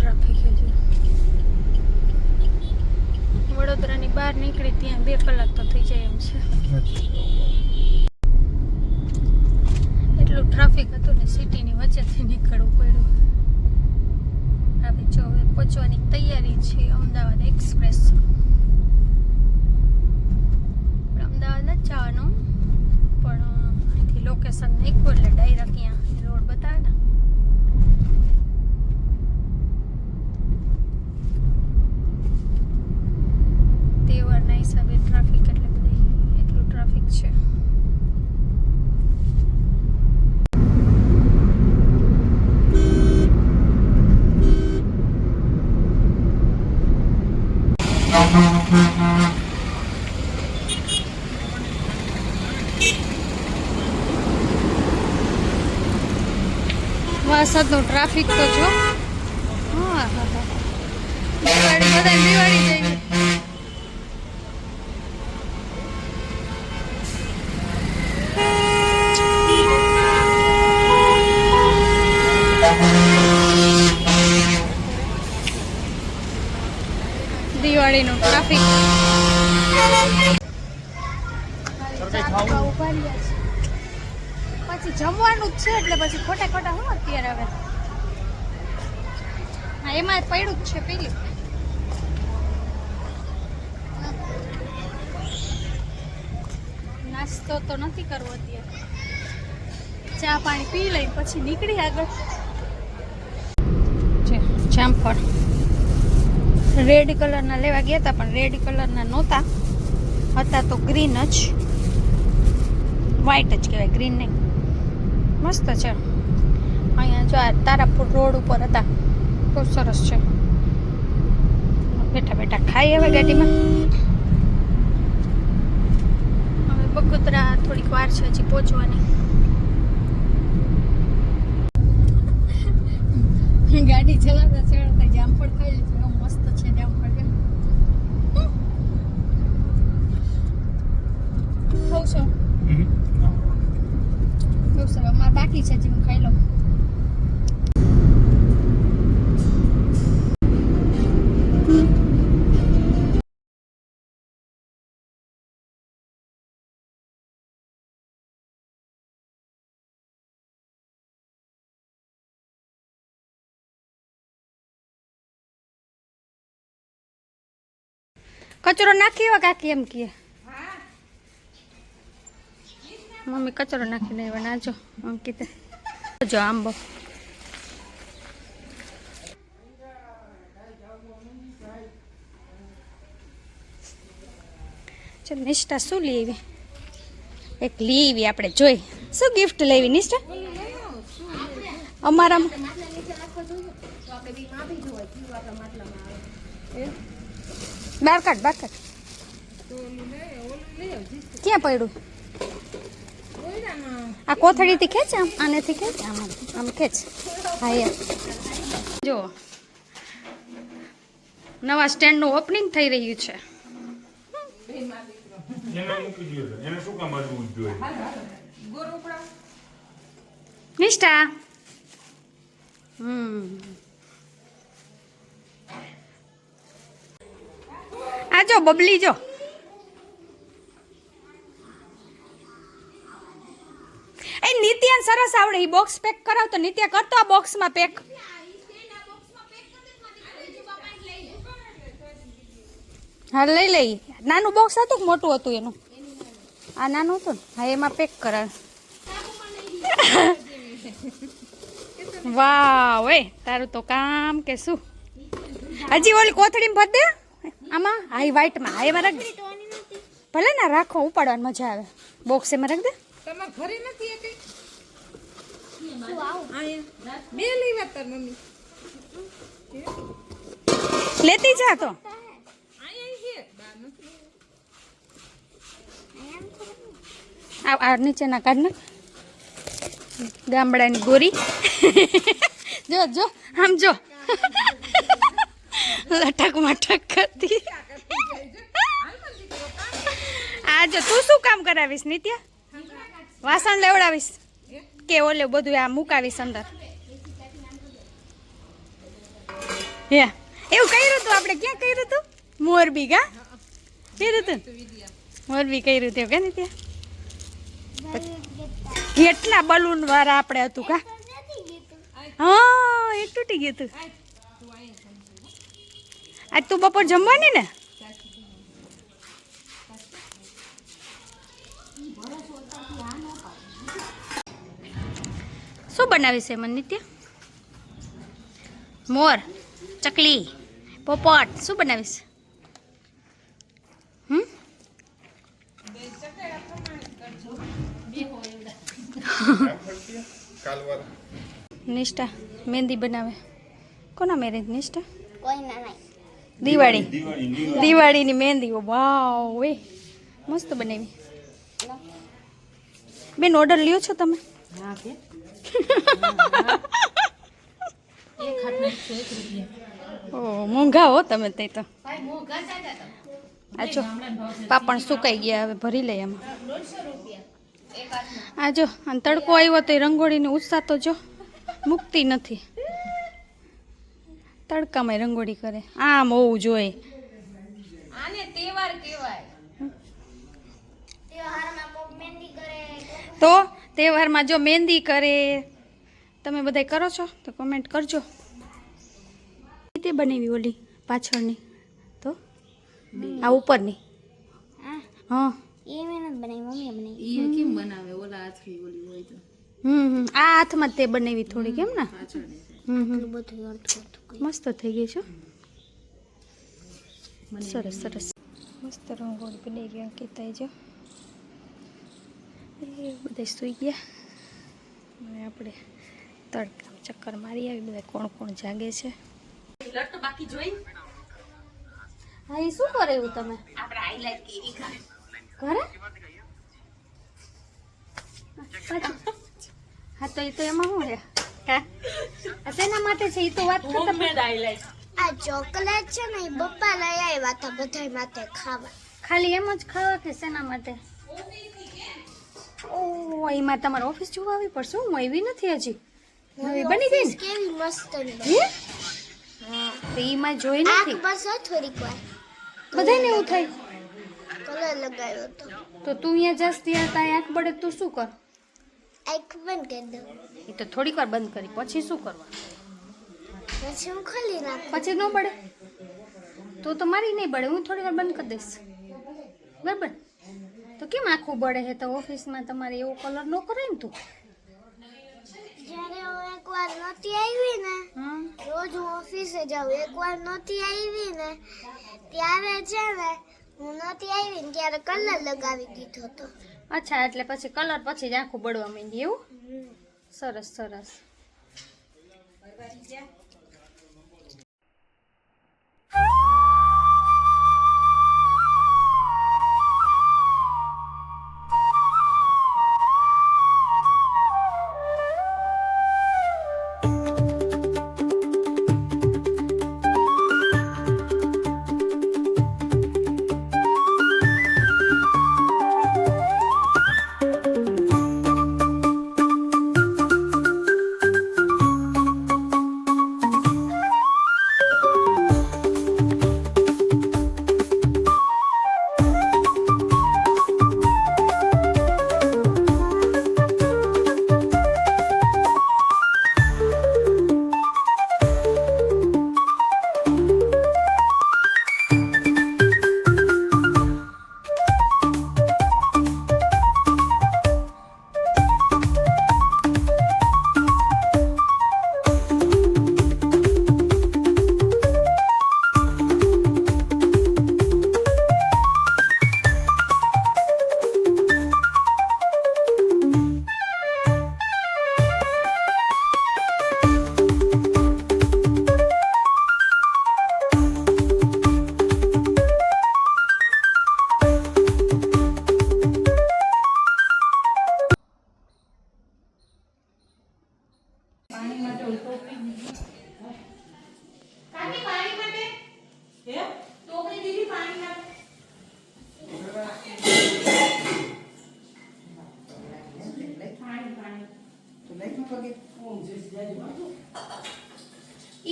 Traffic છે વડોદરાની બહાર નીકળી ત્યાં 2 કલાક તો થઈ જાય એમ છે એટલું ટ્રાફિક હતું ને સિટીની વચ્ચેથી નીકળવું પડ્યું હવે જો હવે પહોંચવાની તૈયારી છે અમદાવાદ એક્સપ્રેસ અમદાવાદ જ જવાનું પણ અહીંથી લોકેશન નાખ્યું એટલે ડાયરેક્ટ અહીંયા રોડ બતાવે ને તહેવારના હિસાબે ટ્રાફિક એટલે બધે એટલું ટ્રાફિક છે વરસાદનો ટ્રાફિક તો જો હા હા હા દિવાળી બધા દિવાળી જઈ દિવાળીનો ટ્રાફિક પછી જમવાનું જ છે એટલે પછી ખોટા ખોટા હું અત્યારે હવે હા એમાં પડ્યું જ છે પેલી નાસ્તો તો નથી કરવો અત્યારે ચા પાણી પી લઈ પછી નીકળી આગળ જામફળ રેડ કલરના લેવા ગયા હતા પણ રેડ કલરના નહોતા હતા તો ગ્રીન જ વ્હાઈટ જ કહેવાય ગ્રીન નહીં મસ્ત છે અહીંયા જો આ તારાપુર રોડ ઉપર હતા બહુ સરસ છે બેઠા બેઠા ખાઈ હવે ગાડીમાં હવે બગોદરા થોડીક વાર છે હજી પહોંચવાની ગાડી ચલાવતા ચલાવતા જામફળ ખાઈ લીધું એવું મસ્ત છે જામફળ ખાવ છો બહુ સરસ અમારે બાકી છે હજી હું ખાઈ લઉં કચરો નાખી એવા કાકી એમ કીએ મમ્મી કચરો નાખીને એવા નાજો અંકિતા જો આંબો ચાલ નિષ્ઠા શું લેવી એક લેવી આપણે જોઈ શું ગિફ્ટ લેવી નિષ્ઠા અમારામાં બાર કાઢ ક્યાં પડ્યું આ કોથળીથી ખેંચ આમ આનેથી ખેંચ આમ આમ ખેંચ હા યાર જો નવા સ્ટેન્ડનું ઓપનિંગ થઈ રહ્યું છે નિષ્ઠા આ જો બબલી જો એ નિત્યાન સરસ આવડે એ બોક્સ પેક કરાવ તો નિત્યા કરતો આ બોક્સમાં પેક હા લઈ લઈ નાનું બોક્સ હતું કે મોટું હતું એનું આ નાનું હતું ને હા એમાં પેક કરાવ વાહ ઓય તારું તો કામ કે શું હજી ઓલી કોથળીમાં ભર દે આમાં હા એ વ્હાઈટમાં હા એમાં રાખ દે ભલે ને રાખો ઉપાડવાની મજા આવે બોક્સ એમાં રાખ દે તમાર ઘરે નથી એક બે લેવા તાર મમ્મી લેતી જા તો આ નીચેના કાઢ નાખ ગામડાની ગોરી જો જો આમ જો લટક મટક કરતી આ જો તું શું કામ કરાવીશ નિત્યા વાસણ લેવડાવીશ કે ઓલે બધું આ મુકાવીશ અંદર હે એવું કર્યું હતું આપણે, ક્યાં કર્યું હતું? મોરબી કા કર્યું હતું, મોરબી કર્યું હતું કે નહીં ત્યાં? કેટલા બલૂન વાળા આપણે હતું કા? હા એ તૂટી ગયું હતું. આજ તું બપોર જમવાની ને? શું બનાવી છે મન નિત્ય? મોર, ચકલી, પોપટ શું બનાવીશ? નિષ્ઠા મહેંદી બનાવે. કોના મેરેજ નિષ્ઠા? દિવાળી, દિવાળીની મહેંદી. વાવ વે મસ્ત બનાવી. બેન ઓર્ડર લ્યો છો તમે? ઓ મોંઘા હો તમે તે તો. આ જો પાપણ સુકાઈ ગયા, હવે ભરી લઈએ એમાં. આ જો અને તડકો આવ્યો તો રંગોળીનો ઉત્સાહ તો જો મુકતી નથી. તડકામાં રંગોળી કરે, આમ હોવું જોઈએ. આને તહેવાર કહેવાય. તો તહેવારમાં જો મહેંદી કરે, તમે બધા કરો છો તો કમેન્ટ કરજો. તે બનાવી ઓલી પાછળની તો આ ઉપરની. હા એ મેં નથી બનાવી, મમ્મીએ બનાવી. ઈ કેમ બનાવે? ઓલા હાથની ઓલી હોય તો આ હાથમાં તે બનાવી થોડી કેમ ને? બધું અડધું મસ્ત થઈ ગઈ છે, સરસ સરસ મસ્ત રંગોળી બની ગઈ. અંકિતાઈ જો એ બધા સૂઈ ગયા અને આપણે તડકા ચક્કર મારી આવી. બધા કોણ કોણ જાગે છે? લટ બાકી જોઈ. હા એ શું કરે એવું તમે આપણે હાઈલાઈટ કેવી કરે ઘરે? હા તો એ તો એમાં શું છે? શેના માટે છે એ તો વાત કરતા. Homemade highlight. આ ચોકલેટ છે ને એ પપ્પા લઈ આવ્યા હતા બધા માટે ખાવા. ખાલી એમ જ ખાવા કે શેના માટે? ઓ એમાં તમારે ઓફિસ જોવા આવી પડશે. હું આવી નથી હજી, નવી બની ગઈ ને? કેવી મસ્ત હે? તો એમાં જોઈ નથી. બસ થોડીક વાર બધાને એવું થાય. કલર લગાવ્યો હતો. તો તું અહીંયા જસ ત્યાં તારી આંખ બળે તું શું કર? આંખ બંધ કરી દઉં, એ તો થોડીક વાર બંધ કરી પછી શું કરવા? પછી હું ખોલી નાખું. પછી ન બળે તો મારી નહીં બળે, હું થોડી વાર બંધ કરી દઈશ બરાબર. તો કેમ આખું બળે છે? તો ઓફિસમાં તમારે એવો કલર ન કરે ને તું. જ્યારે હું એકવાર નહોતી આવી ને, રોજ હું ઓફિસે જાઉં, એકવાર નહોતી આવી ને ત્યારે છે ને હું નહોતી આવી ને ત્યારે કલર લગાવી દીધો હતો. અચ્છા, એટલે પછી કલર પછી જ આખું બળવા માંડી એવું? સરસ સરસ.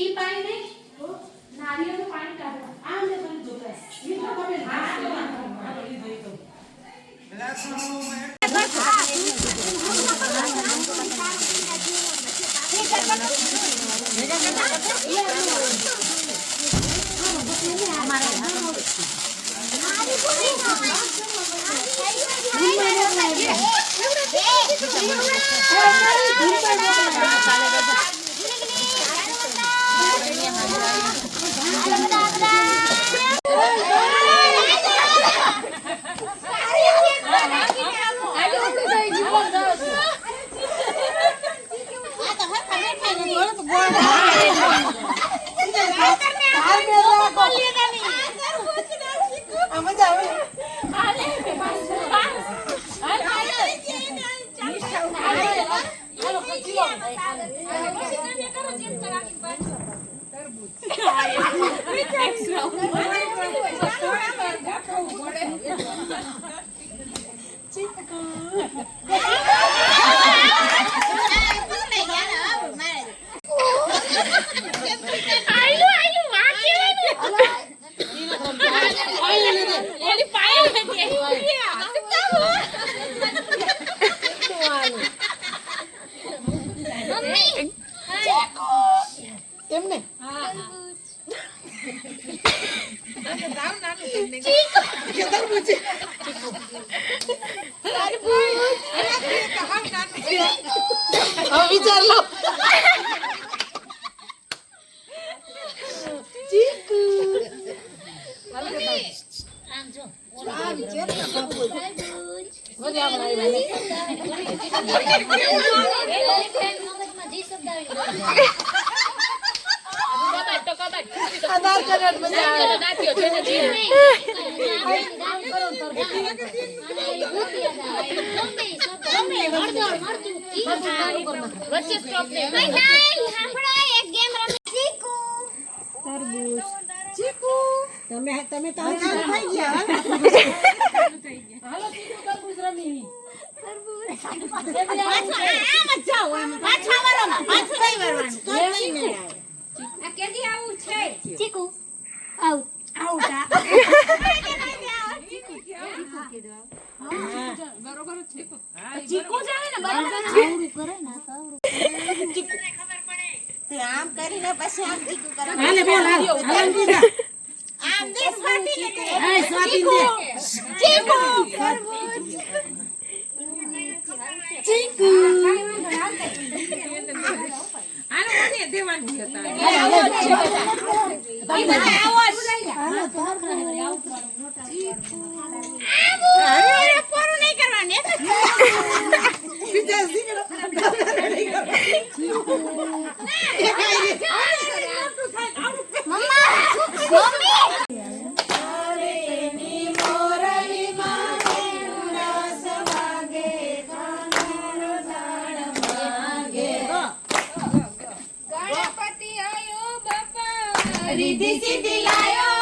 ઈ પાણી નહીં વિચાર લો આધાર કાર્ડ મજા વચ્ચે સ્ટોપ દે એક ગેમ રમી ચીકુ તરબૂચ ચીકુ તમે તો થઈ ગયા હાલો ચીકુ તરબૂચ રમી ચીકુ આઉટ આઉટ ચીકુ જાવે ને બરાબર કરે ને આમ કરીને પછી આમ ચીકુ કરો હાલે બોલ હાલ આમ દે સ્વાતી ને હા સ્વાતી દે ચીકુ ચીકુ આનો મને દેવાની હતા રીધી સીધી લાયો